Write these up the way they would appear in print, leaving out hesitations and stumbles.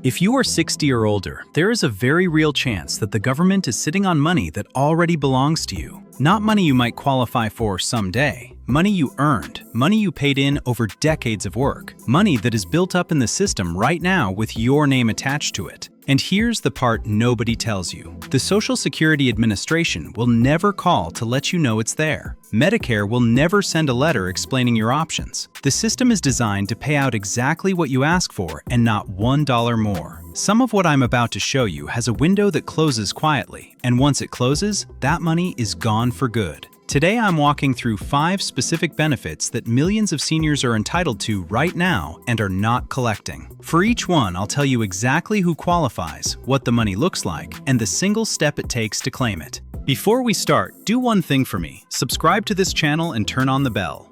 If you are 60 or older, there is a very real chance that the government is sitting on money that already belongs to you. Not money you might qualify for someday. Money you earned, money you paid in over decades of work, money that is built up in the system right now with your name attached to it. And here's the part nobody tells you. The Social Security Administration will never call to let you know it's there. Medicare will never send a letter explaining your options. The system is designed to pay out exactly what you ask for and not $1 more. Some of what I'm about to show you has a window that closes quietly, and once it closes, that money is gone for good. Today I'm walking through 5 specific benefits that millions of seniors are entitled to right now and are not collecting. For each one, I'll tell you exactly who qualifies, what the money looks like, and the single step it takes to claim it. Before we start, do one thing for me. Subscribe to this channel and turn on the bell.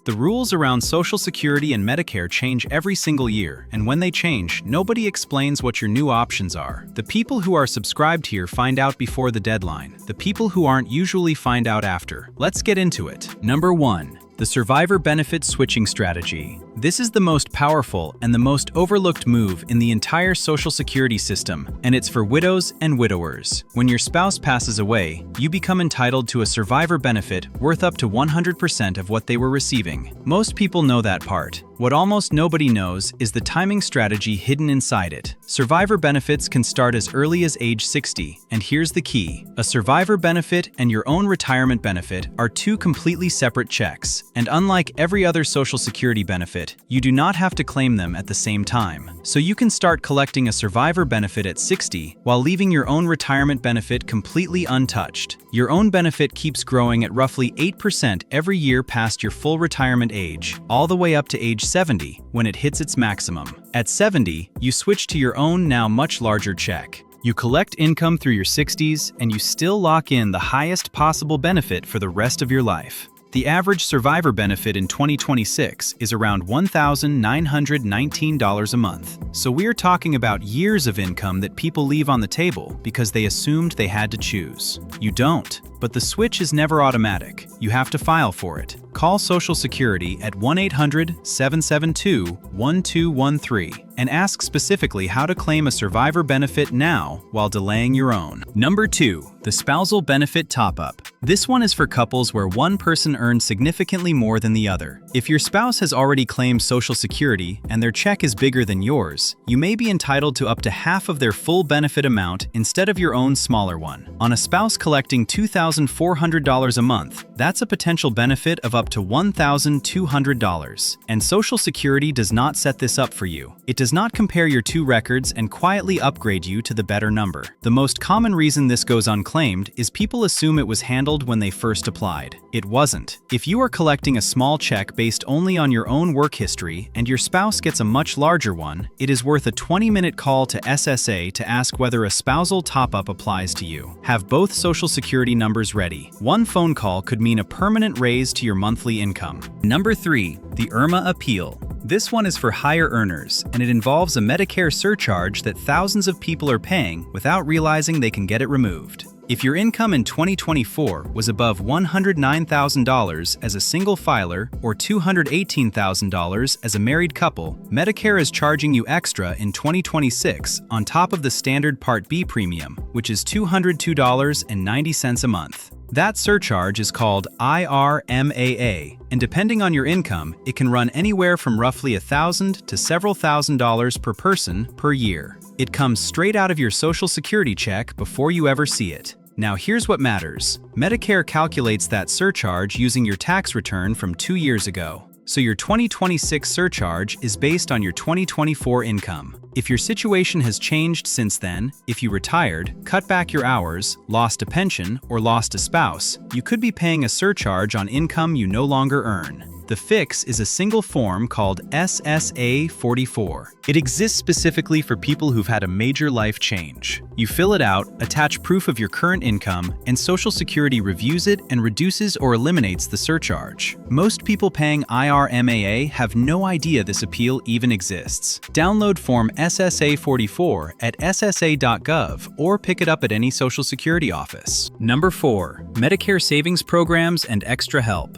The rules around Social Security and Medicare change every single year, and when they change, nobody explains what your new options are. The people who are subscribed here find out before the deadline. The people who aren't usually find out after. Let's get into it. Number 1. The Survivor Benefit Switching Strategy. This is the most powerful and the most overlooked move in the entire Social Security system, and it's for widows and widowers. When your spouse passes away, you become entitled to a survivor benefit worth up to 100% of what they were receiving. Most people know that part. What almost nobody knows is the timing strategy hidden inside it. Survivor benefits can start as early as age 60, and here's the key. A survivor benefit and your own retirement benefit are 2 completely separate checks, and unlike every other Social Security benefit, you do not have to claim them at the same time. So you can start collecting a survivor benefit at 60 while leaving your own retirement benefit completely untouched. Your own benefit keeps growing at roughly 8% every year past your full retirement age, all the way up to age 70 when it hits its maximum. At 70, you switch to your own now much larger check. You collect income through your 60s and you still lock in the highest possible benefit for the rest of your life. The average survivor benefit in 2026 is around $1,919 a month. So we're talking about years of income that people leave on the table because they assumed they had to choose. You don't. But the switch is never automatic. You have to file for it. Call Social Security at 1-800-772-1213 and ask specifically how to claim a survivor benefit now while delaying your own. Number 2. The Spousal Benefit Top-Up. This one is for couples where one person earns significantly more than the other. If your spouse has already claimed Social Security and their check is bigger than yours, you may be entitled to up to half of their full benefit amount instead of your own smaller one. On a spouse collecting $2,400 a month, that's a potential benefit of up to $1,200. And Social Security does not set this up for you. It does not compare your 2 records and quietly upgrade you to the better number. The most common reason this goes unclaimed is people assume it was handled when they first applied. It wasn't. If you are collecting a small check based only on your own work history and your spouse gets a much larger one, it is worth a 20-minute call to SSA to ask whether a spousal top-up applies to you. Have both Social Security numbers ready. One phone call could mean a permanent raise to your monthly income. Number 3. The IRMAA Appeal. This one is for higher earners, and it involves a Medicare surcharge that thousands of people are paying without realizing they can get it removed. If your income in 2024 was above $109,000 as a single filer or $218,000 as a married couple, Medicare is charging you extra in 2026 on top of the standard Part B premium, which is $202.90 a month. That surcharge is called IRMAA, and depending on your income, it can run anywhere from roughly $1,000 to several $1,000s per person per year. It comes straight out of your Social Security check before you ever see it. Now here's what matters. Medicare calculates that surcharge using your tax return from 2 years ago. So your 2026 surcharge is based on your 2024 income. If your situation has changed since then, if you retired, cut back your hours, lost a pension, or lost a spouse, you could be paying a surcharge on income you no longer earn. The fix is a single form called SSA 44. It exists specifically for people who've had a major life change. You fill it out, attach proof of your current income, and Social Security reviews it and reduces or eliminates the surcharge. Most people paying IRMAA have no idea this appeal even exists. Download Form SSA 44 at ssa.gov or pick it up at any Social Security office. Number 4. Medicare Savings Programs and Extra Help.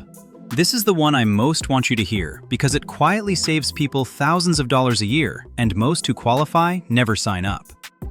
This is the one I most want you to hear because it quietly saves people thousands of dollars a year, and most who qualify never sign up.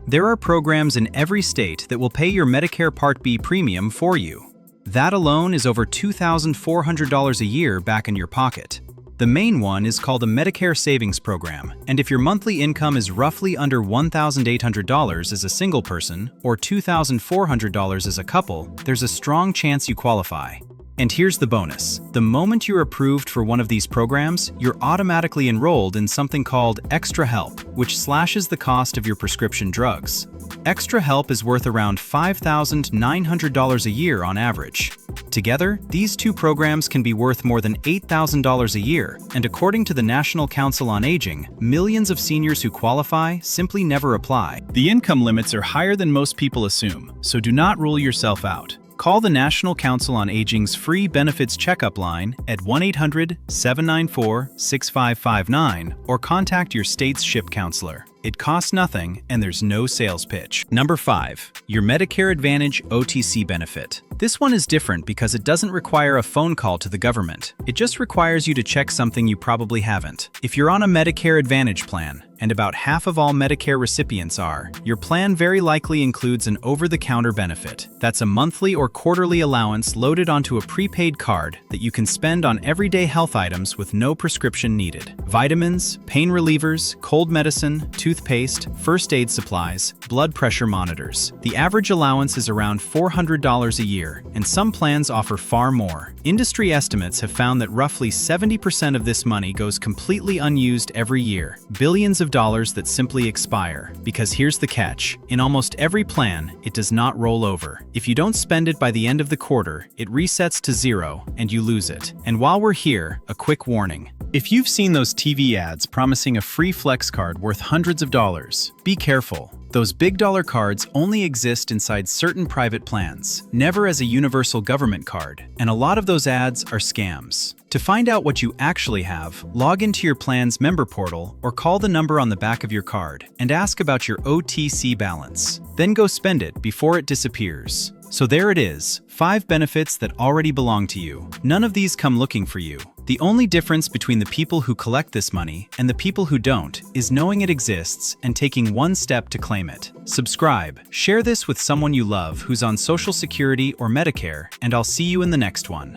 There are programs in every state that will pay your Medicare Part B premium for you. That alone is over $2,400 a year back in your pocket. The main one is called a Medicare Savings Program, and if your monthly income is roughly under $1,800 as a single person or $2,400 as a couple, there's a strong chance you qualify. And here's the bonus. The moment you're approved for one of these programs, you're automatically enrolled in something called Extra Help, which slashes the cost of your prescription drugs. Extra Help is worth around $5,900 a year on average. Together, these two programs can be worth more than $8,000 a year, and according to the National Council on Aging, millions of seniors who qualify simply never apply. The income limits are higher than most people assume, so do not rule yourself out. Call the National Council on Aging's free benefits checkup line at 1-800-794-6559 or contact your state's SHIP counselor. It costs nothing and there's no sales pitch. Number 5. Your Medicare Advantage OTC benefit. This one is different because it doesn't require a phone call to the government. It just requires you to check something you probably haven't. If you're on a Medicare Advantage plan, and about half of all Medicare recipients are, your plan very likely includes an over-the-counter benefit. That's a monthly or quarterly allowance loaded onto a prepaid card that you can spend on everyday health items with no prescription needed. Vitamins, pain relievers, cold medicine, toothpaste, first aid supplies, blood pressure monitors. The average allowance is around $400 a year, and some plans offer far more. Industry estimates have found that roughly 70% of this money goes completely unused every year. Billions of dollars that simply expire. Because here's the catch. In almost every plan, it does not roll over. If you don't spend it by the end of the quarter, it resets to zero and you lose it. And while we're here, a quick warning. If you've seen those TV ads promising a free flex card worth hundreds of dollars, be careful. Those big dollar cards only exist inside certain private plans, never as a universal government card, and a lot of those ads are scams. To find out what you actually have, log into your plan's member portal or call the number on the back of your card and ask about your OTC balance. Then go spend it before it disappears. So there it is, 5 benefits that already belong to you. None of these come looking for you. The only difference between the people who collect this money and the people who don't is knowing it exists and taking one step to claim it. Subscribe, share this with someone you love who's on Social Security or Medicare, and I'll see you in the next one.